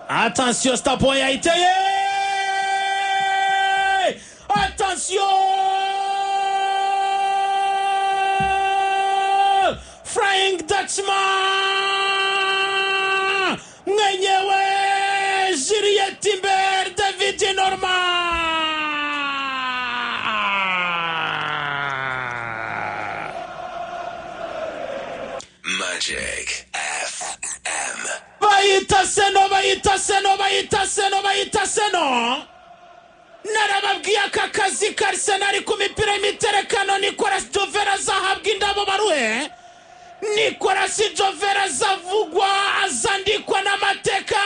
Attention, stop point a été. Attention. Flying Dutchman. Mwenyewe Juliet Timber David Norman. Magic FM. Bayita seno. Narababwiye aka kazi k'Arsenal ku mipira y'imiterekano Nicolas Jovera azahabwa indabo baruhe. Nicolas Jovera azavugwa azandikwa n'amateka.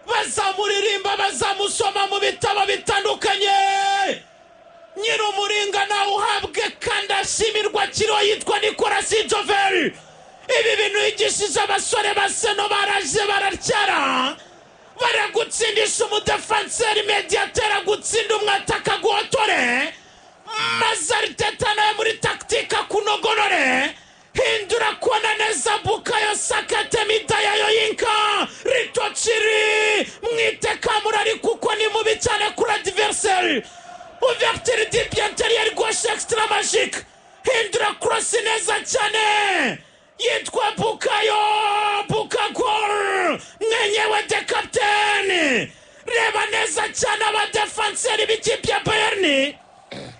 Bazamuririmba bazamusoma mu bitabo bitandukanye. Nyirumuringa nawe uhabwe kandi ashimirwa kiriho yitwa Nicolas Jovera. Ibi bintu yigishije abasore baseno baraje bararyara. Baragutsindisha umudefanseri mediatera gutsinda umwataka guhotore. Mazarteta nawe muri taktika kunogonore. Hindura kuona neza Bukayo Saka temidaya yoyinka. Ritochiri mwite kamurari kuko ni mubi cyane kuri adversaire. Ouverture du pied intérieur gauche extra magique. Hindura cross neza cyane. Yitwa Bukayo Bukagol mwenyewe de captain. Reba neza cyane abadefanseri b'ikipe ya Bayern.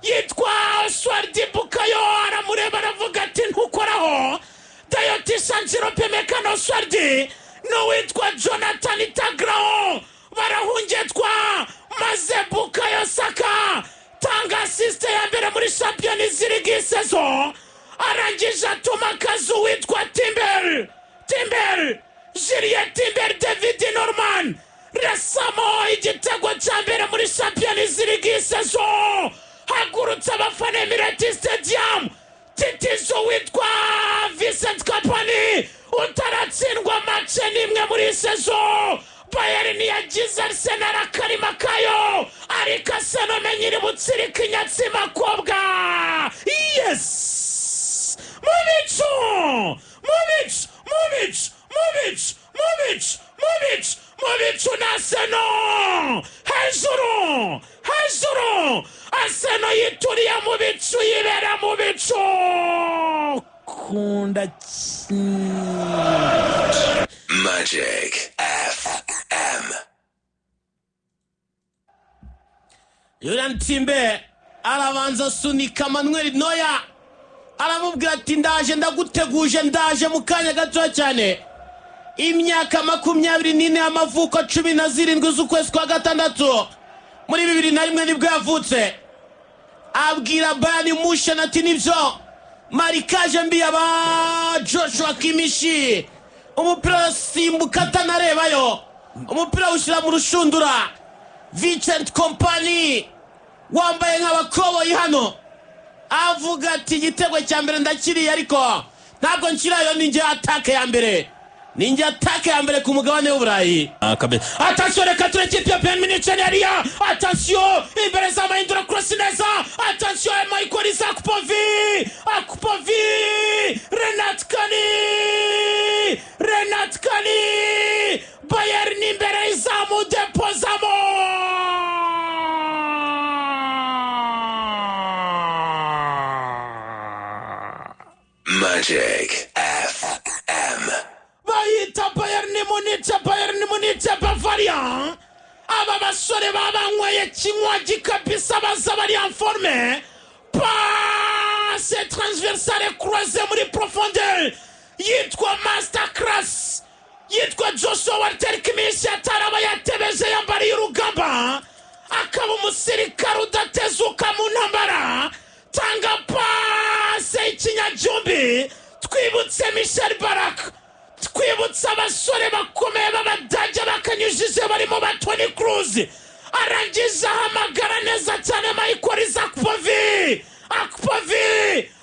Yitwa Swardi Bukayo aramureba aravuga ati ntukoraho. Dayoti Sanjiro Pemekano Swardi n'uwitwa Jonathan Tagrao barahungetwa maze Bukayo Saka tanga assist ya mbere muri Champions League saison. Arangije atuma akazu witwa Timber Juliet Timber David Norman resamo igitego cya mbere muri Champions League saison. Hagurutse abafana Emirates Stadium. Titizo witwa Vincent Kompany utaratsindwa match n'imwe muri saison. Bayern yagize Arsenal akarima kayo ariko Arsenal menyiri butsirika inyatsima kobwa. Yes. Mubicu na Arsenal. Hejuru. Arsenal yituriye Mubicu yibera Mubicu. Kunda Magic FM. Yoran Timbe arabanza sunika Manuel Neuer. Aramubwira ati ndaje mu kanya gato cyane. Imyaka 24 y'amavuko 17 z'ukwezi kwa gatandatu muri 2001 nibwo yavutse. Abwira Bayern Munich ati nibyo marikaje mbi aba Joshua Kimmich. Umupira simbuka atanarebayo. Umupira ushyira mu rushundura. Vincent Kompany wambaye nk'abakoboyi hano avuga ati igitego cya mbere ndakiriye ariko ntabwo nkirayo ninjye atake ya mbere. Ninjye atake ya mbere ku mugabane w'Uburayi. Attention reka tureke Bayern Munich yariya. Attention imbere za mahindura cross neza. Attention Michael Akpovi. Renat Kani. Bayern imbere izamu depozamo. Magic FM. Bayita Bayern Munich Bavaria. Aba basore babanyweye kinywaji kabisa baza bari en forme. Passe transversale croisée muri profondeur. Yitwa masterclass. Yitwa Joshua Walter Kimmich ataraba yatebeje yambari urugamba. Akaba umusirikare udatezuka mu ntambara. Tanga passe ikinyajumbi. Twibutse Michel Barak. Twibutse abasore bakomeye b'Abadage bakanyujije barimo ba Toni Kroos. Arangiza hamagara neza cyane Michael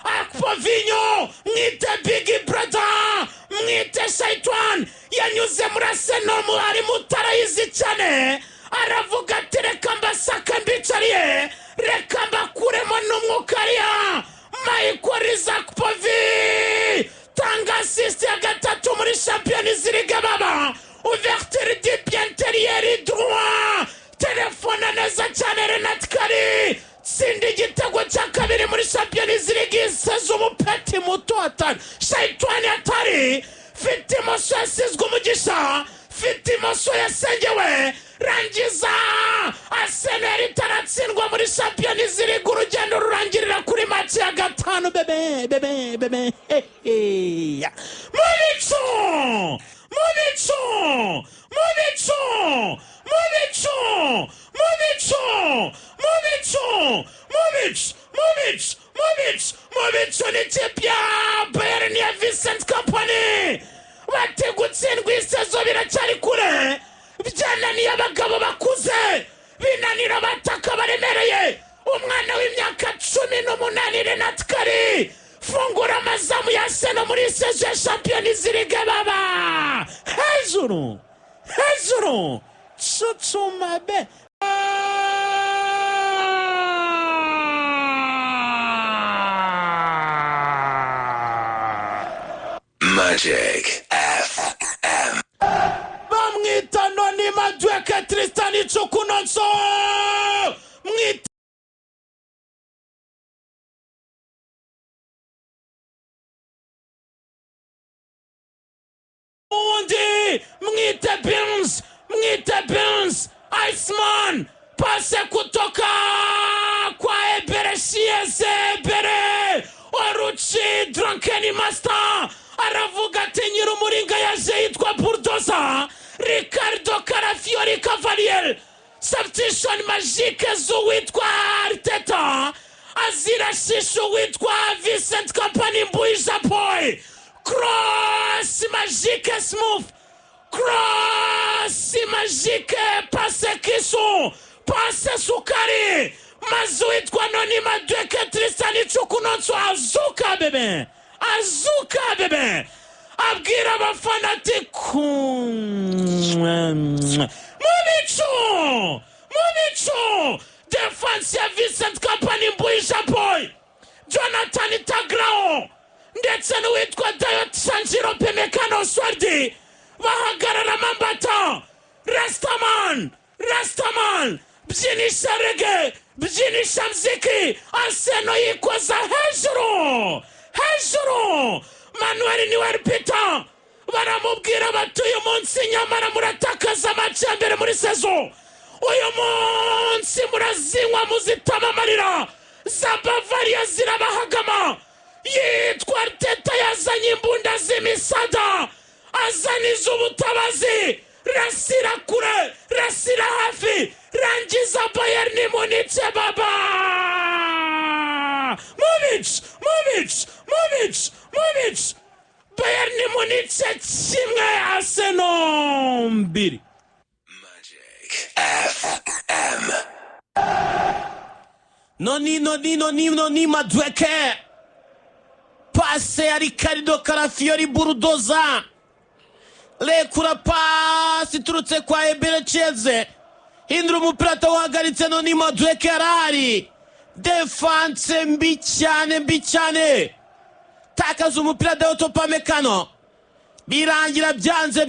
Akpovinyo mwite Big Brother mwite Saitwan yanyuze muri Arsenal ari mutarayizi cyane. Aravuga ati reka mbasaka mbicariye reka mbakuremo n'umwukariya. Michael Akpovinyo tanga assist ya gatatu muri Champions League baba. ouverture du pied intérieur droit telefone neza cyane Renat Kari sindi igitego cya kabiri muri Champions League sezo peti muto atari Shaitani atari fitima sasizwe umugisha fitima so yasengewe rangiza Arsenal itaratsindwa muri Champions League urugendo rurangirira kuri match ya gatanu bebe Mubicu ni tipya Bayern ya Vincent Kompany bategutsindwa isezo biracyari kure byananiye abagabo bakuze binanira abataka baremereye umwana w'imyaka 18 Renat Kari fungura amazamu ya Arsenal muri sezo ya Champions League baba hejuru chuchumabe Magic FM. Bamwita noni madweke Tristani Chukunonso mwita undi mwite Burns Iceman pase kutoka kwa Ebere Oruchi Drunkeni Master aravuga ati nyirumuringa yaje yitwa Bulldozer Ricardo Carafiori Cavalier substitution magique z'uwitwa Arteta azira shishu witwa Vincent Kompany Mbuija Boy cross magique smooth cross magique passe kisu passe sukari mazuitwa noni madweke Tristani Chukunonso azuka bebe abwira abafana ati Mubicu defense ya Vincent Kompany Mbuija Boy Jonathan Tagrao ndetse n'uwitwa Dayot Sanjiro Pemekano Swardi bahagarara mambata Rastaman byinisha rege byinisha mziki Arsenal yikoza hejuru Manuel Neuer Peter baramubwira batuye umunsi nyamara muratakaza match ya mbere muri sezo uyu munsi murazinywa muzitama amarira za Bavaria zirabahagama yitwa Arteta yazanye imbunda z'imisada azaniza ubutabazi rasira kure rasira hafi rangiza Bayern Munich baba Munich Bayern Munich kimwe Arsenal 2 Magic FM. Noni madweke passe ya Ricardo Carafiori Bulldozer lekura pasi turutse kwa Ebere hindura umupira atawahagaritse noni madweke arahari defense mbi cyane takaza umupira Dayot Pamecano birangira byanze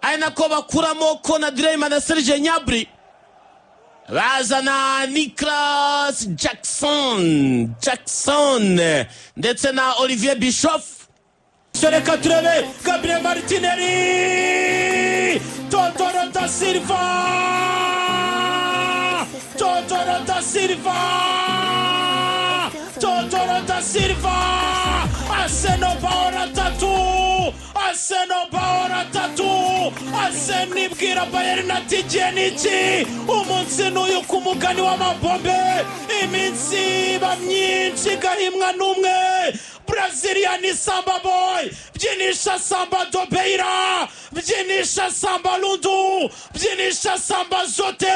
ari nako bakuramo Kona Dreyman na Serge Gnabry bazana Nicolas Jackson ndetse na Olivier Bischoff Reka turebe Gabriel Martinelli Totoro da Silva Arsenal bahora tatu Arsenal ibwira Bayern ati geniki umunsi n'uyu ku mugani w'amabombe iminsi myinshi gahimwa n'umwe Brazilian Samba Boy byinisha Samba Dobeira byinisha Samba Lundu byinisha Samba Zote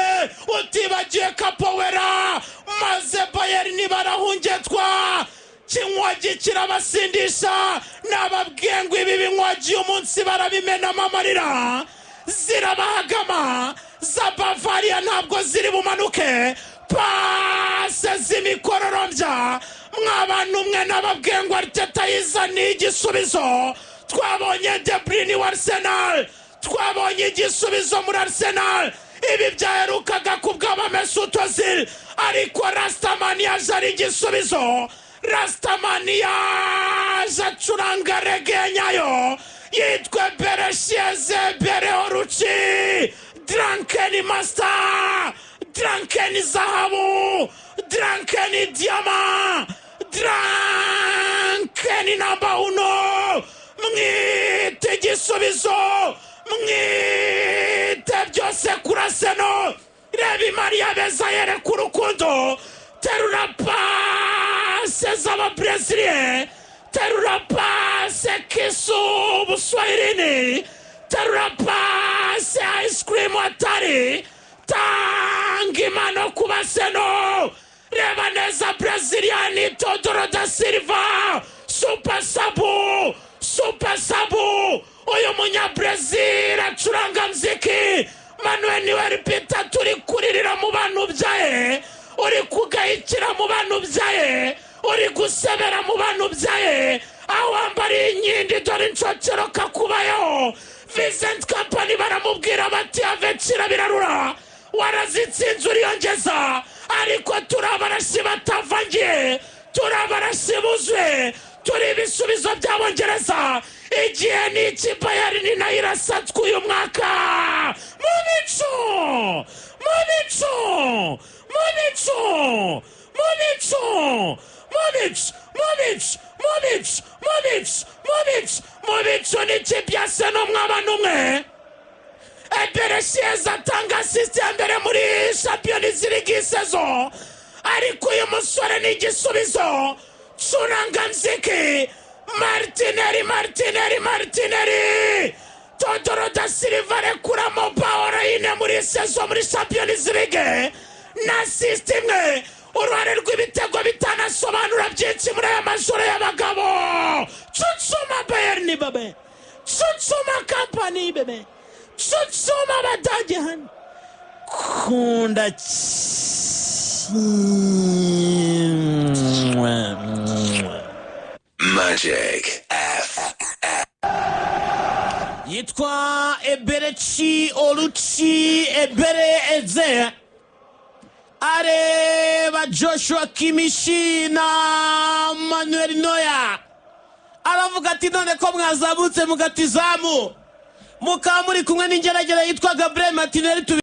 utibagiye Kapowera maze Bayern barahungetwa kinywaji kirabasindisha n'ababwengwe ibi binywaji umunsi barabimena amarira zirabahagama za Bavaria ntabwo ziri bumanuke pase z'imikororombya mw'abantu mwe n'ababwengwe Arteta yizaniye igisubizo twabonye De Bruyne wa Arsenal, twabonye igisubizo muri Arsenal, ibi byaherukaga kubwaba Mesut Ozil, ariko Rastaman yaje ari igisubizo. Rastaman yaje acuranga reggae nyayo, yitwa Bereshieze Bereoruchi, Drunken Master, Drunken Zahabu, Drunken Diamant, Drunken number 1. Mwite igisubizo, mwite byose kuraseno. Rebi Maria Beza yereka urukundo, terura pase z'ababreziliye, terura pase kisu buswahilini, terura pase ice cream atari, tanga impano ku baseno. Reba neza Brazilian Todoro da Silva, super sabu, uyu munya Brazil acuranga mziki. Manuel niwe Peter, turi kuririra mu bantu byaye, uri kugayikira mu bantu byaye, uri gusebera mu bantu byaye, aho wambari inkindi dore inshokero kakubayeho. Vincent Company baramubwira bati avecira birarura, warazitsinze uriyongeza, ariko turabarashi batavangiye, turabarashi buzwe, turi ibisubizo by'Abongereza. Igihe ni ikipe yari ni nayo irasatswe uyu mwaka. Mubicu ni ikipe ya Seno mw'abantu umwe. Bereshieze atanga assist ya mbere muri Champions League season, ariko uyu musore ni igisubizo. Curanga mziki, Martinelli, Todoro da Silva rekuramo Paolo ine muri season muri Champions League, na assist imwe. Uruhare rw'ibitego bitanasobanura byinshi muri aya majoro y'abagabo. Cucuma Bayern bebe, Cucuma Company bebe, Cucuma Badage han kunda Magic FM. Yitwa Eberechi Oluchi Ebere Eze, areba Joshua Kimishi na Manuel Neuer, aravuga ati none ko mwazabutse mugatizamu, mukaba muri kumwe n'ingeragere yitwa Gabriel Martinelli.